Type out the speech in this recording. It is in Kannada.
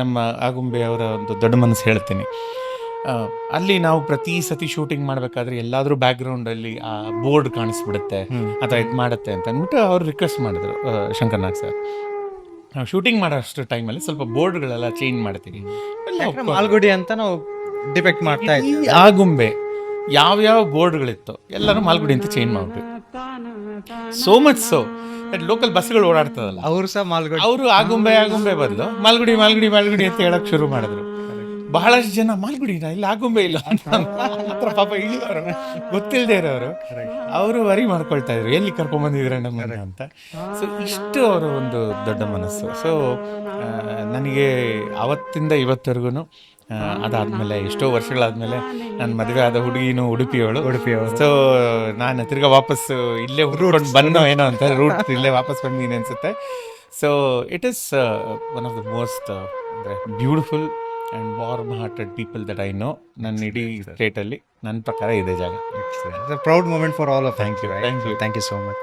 ನಮ್ಮ ಆಗುಂಬೆ ಅವರ ಒಂದು ದೊಡ್ಡ ಮನಸ್ಸು ಹೇಳ್ತೀನಿ. ಆ, ಅಲ್ಲಿ ನಾವು ಪ್ರತಿ ಸತಿ ಶೂಟಿಂಗ್ ಮಾಡಬೇಕಾದ್ರೆ ಎಲ್ಲಾದರೂ ಬ್ಯಾಕ್ಗ್ರೌಂಡಲ್ಲಿ ಆ ಬೋರ್ಡ್ ಕಾಣಿಸ್ಬಿಡುತ್ತೆ ಅಥವಾ ಇದು ಮಾಡುತ್ತೆ ಅಂತ ಅಂದ್ಬಿಟ್ಟು ಅವ್ರು ರಿಕ್ವೆಸ್ಟ್ ಮಾಡಿದ್ರು, ಶಂಕರ್ನಾಗ್ ಸರ್. ನಾವು ಶೂಟಿಂಗ್ ಮಾಡೋ ಅಷ್ಟು ಟೈಮಲ್ಲಿ ಸ್ವಲ್ಪ ಬೋರ್ಡ್ಗಳೆಲ್ಲ ಚೇಂಜ್ ಮಾಡ್ತೀವಿ. ಎಲ್ಲ ಒಪ್ಕೊಂಡ್ರು. ಮಾಲ್ಗುಡಿ ಅಂತ ನಾವು ಡಿಪೆಕ್ಟ್ ಮಾಡ್ತಾ ಈ ಇದ್ವಿ. ಆಗುಂಬೆ ಯಾವ್ಯಾವ ಬೋರ್ಡ್ಗಳಿತ್ತು ಎಲ್ಲರೂ ಮಾಲ್ಗುಡಿ ಅಂತ ಚೇಂಜ್ ಮಾಡ್ಬಿಟ್ಟು, ಸೋ ಮಚ್ ಸೋ ಲೋಕಲ್ ಬಸ್ಗಳು ಓಡಾಡ್ತದಲ್ಲ, ಅವರು ಸಹ ಮಾಲ್ಗುಡಿ. ಅವರು ಆಗುಂಬೆ ಬದಲು ಮಾಲ್ಗುಡಿ ಮಾಲ್ಗುಡಿ ಮಾಲ್ಗುಡಿ ಅಂತ ಹೇಳಕ್ ಶುರು ಮಾಡಿದ್ರು. ಬಹಳಷ್ಟು ಜನ ಮಾಲ್ಗುಡಿನ ಇಲ್ಲ ಆಗುಂಬೆ ಇಲ್ಲ ಅಂತ ಹತ್ರ ಪಾಪ ಇಳಿದವರು, ಗೊತ್ತಿಲ್ಲದೆ ಇರೋರು, ಅವರು ವರಿ ಮಾಡ್ಕೊಳ್ತಾ ಇದ್ರು ಎಲ್ಲಿ ಕರ್ಕೊಂಡ್ಬಂದಿದ್ರೆ ನಮ್ಮನ್ನ ಅಂತ. ಸೊ ಇಷ್ಟು ಅವರು ಒಂದು ದೊಡ್ಡ ಮನಸ್ಸು. ಸೊ ನನಗೆ ಅವತ್ತಿಂದ ಇವತ್ತರೆಗೂ, ಅದಾದಮೇಲೆ ಎಷ್ಟೋ ವರ್ಷಗಳಾದಮೇಲೆ ನನ್ನ ಮದುವೆ ಆದ ಹುಡುಗಿನೂ ಉಡುಪಿಯವಳು. ಸೊ ನಾನು ತಿರ್ಗಾ ವಾಪಸ್ಸು ಇಲ್ಲೇ ಹುಡ್ಕೊಂಡು ಬಂದೋ ಏನೋ ಅಂತ ರೂಟ್ ಇಲ್ಲೇ ವಾಪಸ್ ಬಂದೀನಿ ಅನಿಸುತ್ತೆ. So it is one of the most ಅಂದರೆ beautiful and warm hearted people that I know. ನನ್ನ ಇಡೀ ಸ್ಟೇಟಲ್ಲಿ ನನ್ನ ಪ್ರಕಾರ ಇದೆ ಜಾಗ. Proud moment for all of. Thank you. Thank you so much.